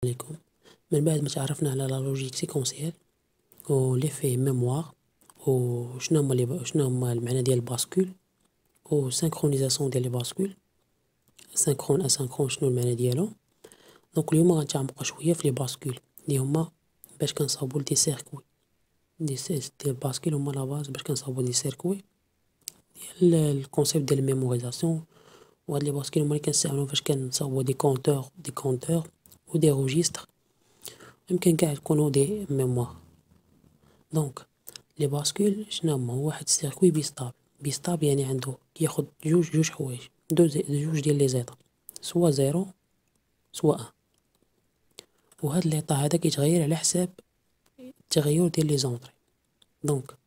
عليكم. من بعد ما تعرفنا على لا لوجيك سيكونسيال و ليفي ميموار و شنو هما المعنى ديال الباسكول و سانكرونيزاسيون ديال لي باسكول سانكرون اسانكرون شنو المعنى ديالو. دونك اليوم غنتعمقو شويه في لي باسكول اللي هما باش كنصاوبو دي سيركوي ديال الباسكول هما لا باز باش كنصاوبو دي سيركوي ديال الكونسيبت ديال الميموريزاسيون. وهاد لي باسكول هما اللي كنستعملو فاش كنصاوبو دي كونتور و دي روجيستر يمكن كاع يكونوا دي ميموار. دونك لي باسكول شنو هما؟ هو واحد السيركوي بيستابل يعني عنده كياخد جوج حوايج جوج ديال لي زيتا سوا زيرو سوا ان، وهاد ليطا هذا كيتغير على حساب التغير ديال لي زونطري. دونك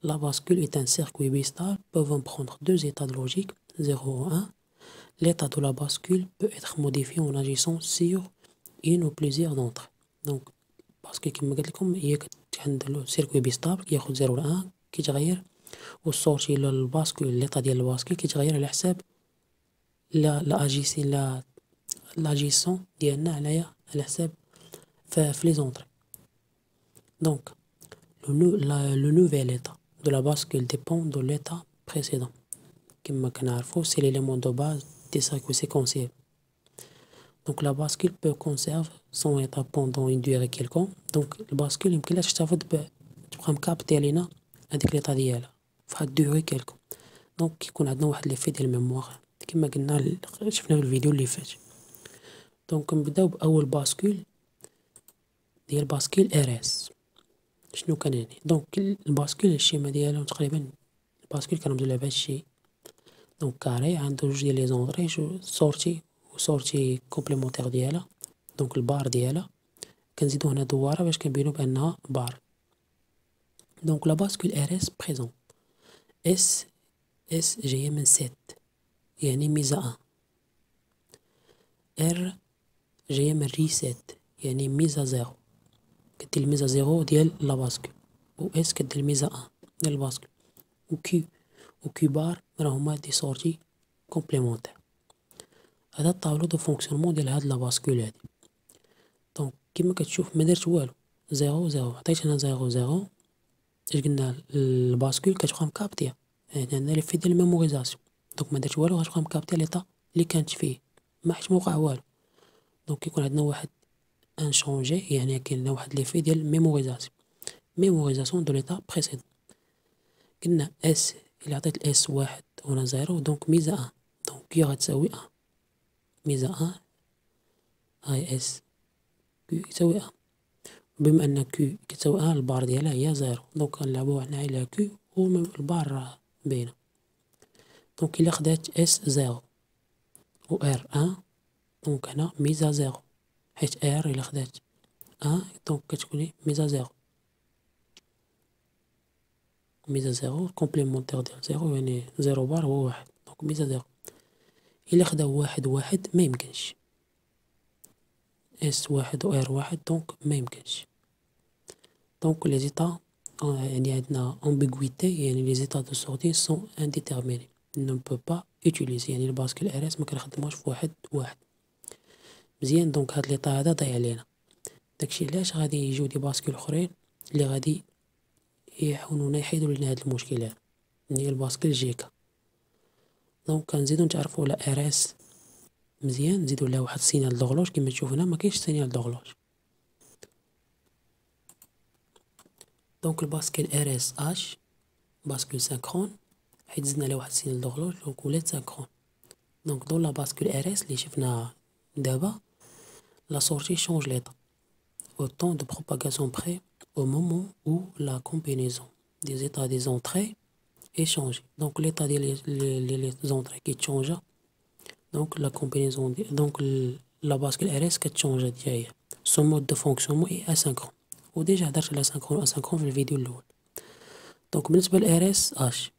la bascule est un circuit bistable pouvant prendre deux états de logique 0 ou 1. L'état de la bascule peut être modifié en agissant sur une ou plusieurs d'entre eux. Donc باسكو كيما قلت لكم هي عند سيركوي بيستابل كياخد 0 ل 1 كيتغير، والسورتي للباسكول ليطا ديال الباسكول كيتغير على حساب لاجيسون ديالنا على حساب في لي زونطري. دونك le nouvel état de la bascule dépend de l'état précédent. كما كنعرفو سي l'élément de base des circuits séquentiels. Donc la bascule peut conserver son état pendant une durée quelconque. Donc الباسكول يمكنلها تحتفظ تبقى مكابتي علينا هاديك ليطا ديالها فواحد دوغي كيلكو. دونك كيكون عندنا واحد ليفي ديال الميموار كما قلنا شفنا في الفيديو اللي فات. دونك نبداو باول باسكول ديال باسكول ار اس. شنو كان يعني؟ دونك الباسكول الشيما ديالو تقريبا الباسكول كنرمزو لها بهذا الشيء. دونك كاري عنده جوج ديال لي زونطري سورتي وسورتي كومبليمونتير ديالها. دونك البار ديالها كنزيدو هنا دواره باش كنبينو بانها بار. دونك لا باسكول ار اس بريزون اس جايه من 7 يعني ميزا 1. ار جايه من ريسيت يعني ميزا 0 كدير الميزا 0 ديال لا باسكول، و اس كدير الميزا 1 ديال الباسكول، و كي بار راهما دي سورتي كومبليمونتير. هذا الطابلو دو فونكسيونمون ديال هاد لا باسكول هادي. دونك كيما كتشوف ما درت والو 0 عطيت هنا 0 اش قلنا الباسكول كتبقى مكابتيه يعني عندنا لي في ديال الميموريزاسيون. دونك ما درت والو غتبقى مكابتيه ليطا اللي كانت فيه ما حيت موقع والو. دونك كيكون عندنا واحد ان شونجي يعني كاين واحد لي في ديال ميموريزاسيون دو ليطا بريسيدون. قلنا اس الا عطيت الاس 1 هنا 0 دونك ميزا 1 دونك كي غتساوي 1 ميزا 1 اي اس كي يساوي 1. بما ان كي كتساوي 1 البار ديالها هي 0 دونك كنلعبو هنا على كي والبار باينه. دونك الا خدات اس 0 و ار 1 دونك هنا ميزا 0 حيت ار الا خدات 1 دونك كتكون ميزا 0 كومبليمونتير ديال 0 يعني 0 بار هو 1 دونك ميزا 0. الا خدا 1 ما يمكنش اس 1 و ار 1 دونك ما يمكنش. دونك لي زيتا يعني عندنا ambiguïté يعني لي زيتا دو سورتي سون indéterminés ne peut pas utiliser يعني الباسكول ار اس ما كنخدموش في واحد مزيان. دونك هاد ليطا هذا ضيع لينا داكشي علاش غادي يجيو دي باسكول اخرين اللي غادي يحاولونا يحيدوا لنا هاد المشكل هذا هي الباسكول جيكا. دونك كنزيدو نتعرفوا على ار اس مزيان نزيدو لها واحد السينال دوغلوج كما تشوف هنا ما كاينش سينال دوغلوج. دونك الباسكول ار اس اش باسكول سانكرون حيت زدنا لها واحد السينال دوغلوج دونك ولات سانكرون. دونك دون لا باسكول ار اس اللي شفنا دابا لا سورتي شونج ليطا au temps de propagation près au moment où la combinaison des états des entrées est changée. Donc l'état des entrées qui change donc la combinaison donc la bascule RS qui change ديالها. Son mode de fonctionnement est asynchrone. وديجا هضرت على synchrone asynchrone في الفيديو الاول. دونك بالنسبه ل RS H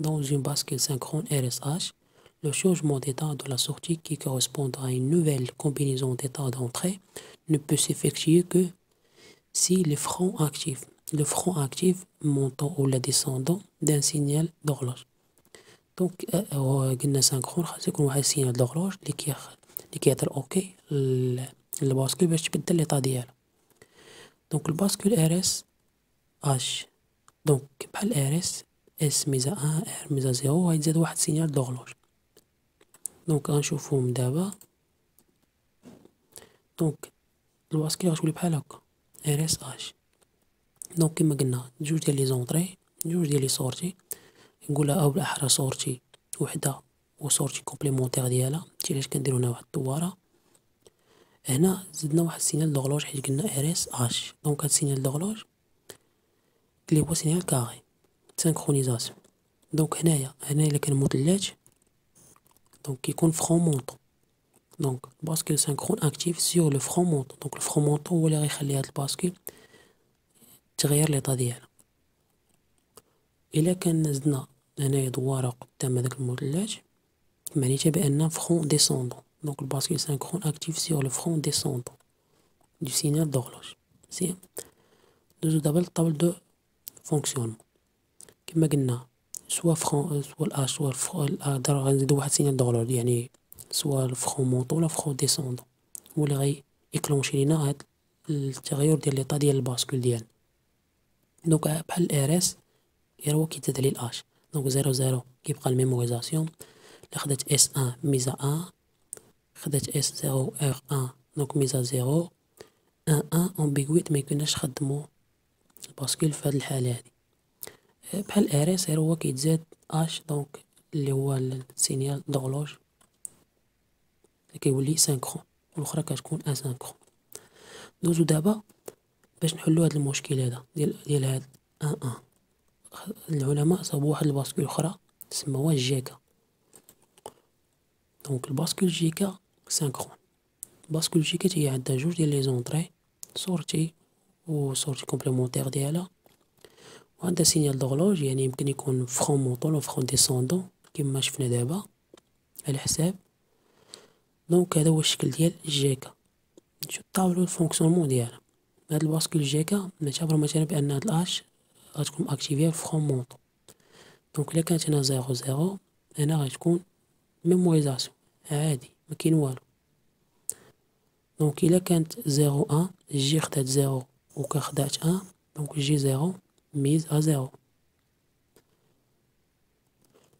dans une bascule synchrone RS H le changement d'état de la sortie qui correspond à une nouvelle combinaison d'états d'entrée ne peut s'effectuer que si le front actif montant ou le descendant d'un signal d'horloge. Donc قلنا سانكرون خاص يكون واحد السينال d'horloge اللي كيعطي اوكي الباسكول باش تبدل ليطا ديالها. دونك الباسكول ار اس اش، دونك بحال ار اس اس ميزا ان ار ميزا زيرو غيتزاد واحد سينيال دوغلوج. دونك غنشوفوهم دابا. دونك الباسكول غتولي بحال هكا ار اس اش. دونك كما قلنا جوج ديال لي زونطري جوج ديال لي سورتي، نقولها او بالاحرى سورتي وحده وسورتي كومبليمونتير ديالها، هادشي علاش كنديرو هنا واحد الدواره. هنا زدنا واحد السينيال دوغلوج حيت قلنا ار اس اش. دونك هاد السينيال دوغلوج اللي هو سينيال كاري سانكرونيزاسيون. دونك هنايا الا كان مثلث دونك كيكون فرون مونطون. دونك الباسكول سانكرون اكتيف سيغ لو فرون مونطون. دونك الفرون مونطون هو اللي غيخلي هاد الباسكول تغير ليطا ديالها. الا كان زدنا هنايا دواره قدام هذاك المثلث معنيتها بان فرون ديسوندون. دونك الباسكول سانكرون اكتيف سيغ لو فرون ديسوندون دو سينيال دوغلوج. مزيان، ندوزو دابا للطابل دو فونكسيونمون. كما قلنا سوا فرون سوا الاش سوا غنزيدو واحد سينيال دوغلوج، يعني سوا الفرون مونطون ولا فرون ديسوندون هو اللي غي يكلونشي لينا هاد التغير ديال ليطا ديال الباسكول ديالنا. دونك بحال ار اس غير هو كيتزاد عليه الاش. دونك 00 كيبقى الميموريزاسيون. الا خدات اس ان ميزا ان، خدات اس 0 ار ان دونك ميزا 0 ان ان امبيغويت ميكوناش نخدمو الباسكول في هاد الحالة هادي. بحال ار اس غير هو كيتزاد اش، دونك اللي هو السينيال دوغلوج اللي كيولي سانكرون والاخرى كتكون اسانكرون. دوزو دابا باش نحلو هاد المشكل هذا ديال هاد ان ان. العلماء صاوبوا واحد الباسكول اخرى سموها جيكا. دونك الباسكول جيكا سانكرون. الباسكول جيكا هي عندها جوج ديال لي زونطري سورتي وسورتي كومبليمونتير ديالها، وعندها سينيال دوغلوج يعني يمكن يكون فرون مونطون و فرون ديسوندون كما شفنا دابا على حساب. دونك هذا هو الشكل ديال جيكا. نشوف الطابلو الفونكسيونمون ديالها. هاد الباسكول جيكا نعتبرو مثلا بان هاد الاش غتكون اكتيفيا فرون مونطون. دونك الا كانت هنا 00 هنا غتكون ميموريزاسيون عادي مكاين والو. دونك الا كانت 01 جي خدات 0 و خدات 1 دونك جي 0 ميز ا 0.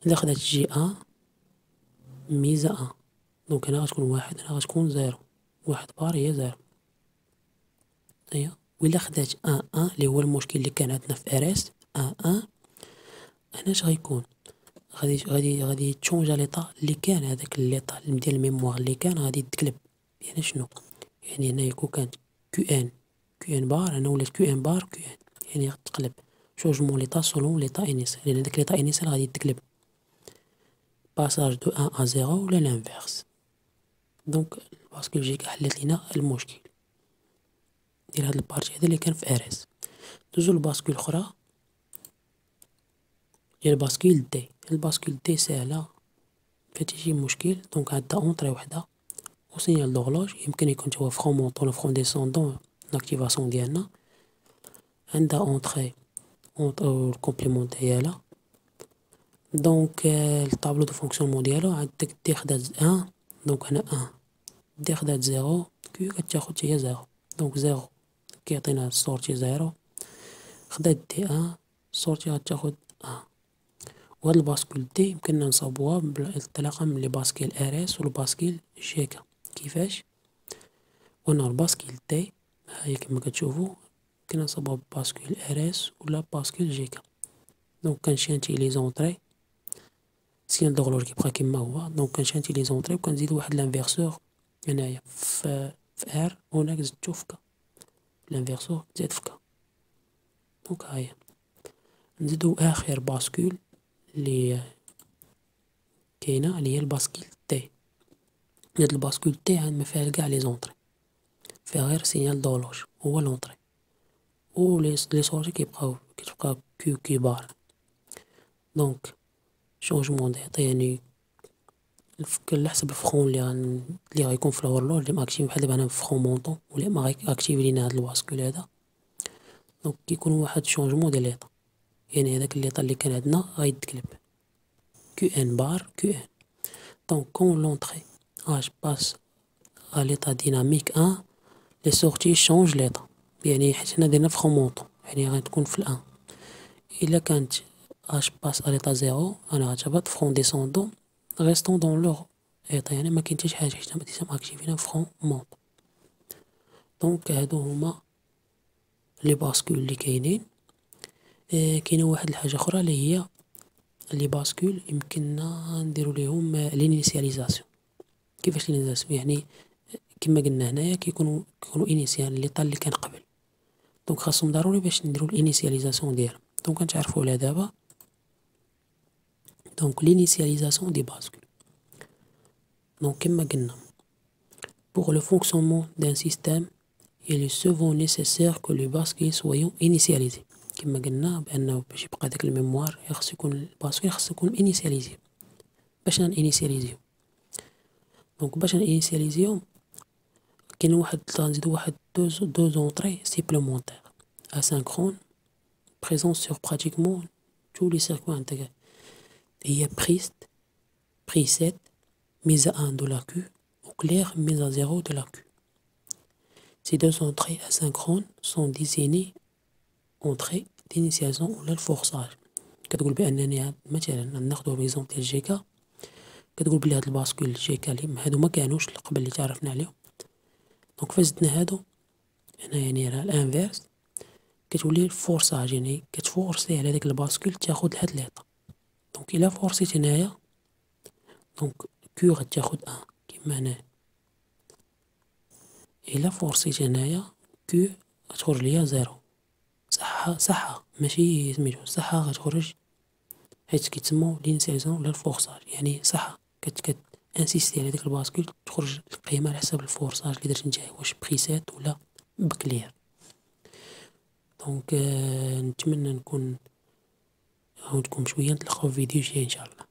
الا خدات جي 1 ميز 1 دونك هنا غتكون واحد هنا غتكون 0. واحد بار هي 0. ايوا وإلا خدات 1 1 اللي هو المشكل اللي كان عندنا في ار اس 1 1 هنا اش غيكون غادي تشونجا ليطا اللي كان هذاك ليطا ديال الميموار اللي كان غادي يتقلب. يعني شنو يعني هنا يكون كانت كيو ان بار هنا ولات كيو ان بار كيو ان، يعني غتقلب شونجمون ليطا سولون ليطا انيسيال، لان داك ليطا انيسيال غادي يتقلب باساج دو 1 ا 0 ولا لانفيرس. دونك الباسكول جيكا حلت لينا المشكل ديال هاد البارتي هذا اللي كان في ار اس. دوزو الباسكول الاخرى ديال الباسكول دي. الباسكول دي ساهله مفيها مشكل. دونك عندها اونطري وحده وسينيال دوغلوج يمكن يكون هو فرون مونطون ولا فرون ديسوندون لاكتيفاسيون ديالنا. عندها اونطري والكومبليمون ديالها. دونك الطابلو دو فونكسيونمون ديالو عندك دي خدات 1 دونك هنا 1 دي خدات 0 كيو كتاخد هي 0. دونك 0 كيعطينا السورتي 0 خدات دي 1 السورتي غتاخد 1. وهاد الباسكول دي يمكننا نصاوبوها بالانطلاقه من لي باسكيل ار اس والباسكيل جيكا. كيفاش؟ قلنا الباسكيل دي هاهي كما كتشوفو يمكننا نصاوبوها باسكيل ار اس ولا باسكيل جيكا. دونك كنشانتي لي زونطري سينيال دوغلوج كيبقى كيما هو. دونك كنشانتي لي زونطري وكنزيدو واحد لانفيرسور هنايا في ار وهناك زدتو في كا. لانفيرسور تزاد في كا. دونك هاهي نزيدو اخر باسكول اللي كاينه اللي هي الباسكيل تي. هاد الباسكول تي عند ما فيها كاع لي زونطري فيها غير سينيال دوغلوج هو لونطري و لي سورتي كتبقى كيو بار. دونك شونجمون ديطا يعني على حسب الفرون اللي غيكون في الهورلوج اللي ماكتيف بحال دابا انا في فرون مونطون ولا ما غاكتيف لينا هاد الباسكول هذا. دونك كيكون واحد شونجمون ديال ليطا يعني هذاك ليطا اللي كان عندنا غيتقلب كيو ان بار كيو ان. دونك كون لونطري اش باس à l'état dynamique 1 لي سورتي شونج ليطا، يعني حيت هنا درنا فرون مونطون يعني غتكون في الان. الا كانت اش باس ا ليطا زيرو انا غتهبط فرون ديسوندون ريستون دون لوغ ايطا، يعني ما كاين حتى شي حاجه حيت ديجا ماكتيفينا فرون مونطون. دونك هادو هما لي باسكول اللي كاينين. كاينه واحد الحاجه اخرى اللي هي لي باسكول يمكننا نديرو ليهم لينيسياليزاسيون. كيفاش لينيسياليزاسيون؟ يعني كما قلنا هنايا كيكونوا انيسيال لي طال اللي كان قبل، دونك خاصهم ضروري باش نديرو الانيسياليزاسيون ديالهم. دونك كنتعرفوا على دابا. دونك l'initialisation des bascules. Donc كما قلنا pour le fonctionnement d'un système il est souvent nécessaire que les bascules soient initialisés. كما قلنا بانه باش يبقى داك الميموار خصو يكون الباسكول خصو يكون انيسياليزي. باش نانيسياليزيو؟ دونك باش نانيسياليزيو كاين واحد غنزيدو واحد دو زونطري سيبلومونتير asynchrone présent sur pratiquement tous les circuits intégrés. Il y a preset, mise à 1 de la Q, ou clair, mise à 0 de la Q. Ces deux entrées asynchrones sont désignées entrées d'initialisation ou le forçage. كتقول بأنني مثلا ناخدو ليزومبل ديال جيكا، كتقول بلي هاد الباسكول جيكا اللي هادو ما كانوش قبل اللي تعرفنا عليهم. دونك فاش زدنا هادو هنا يعني راه الانفيرس كتولي الفورساج، يعني كتفورسي على داك الباسكول تاخد لهاد ليطا. دونك الا فورسيت هنايا دونك كيو غتاخد ان كيما هنا، الا فورسيت هنايا كيو غتخرج ليا زيرو. صح ماشي سميتو صح غتخرج حيت كيتسموا لينيسياليزاسيون ولا الفورساج، يعني صح انسيستي على ديك الباسكول تخرج القيمه على حسب الفورساج اللي درت نتايا، واش بريسيت ولا بكلير. دونك نتمنى نكون عاودكم شويه، نتلاقاو في فيديو جاي ان شاء الله.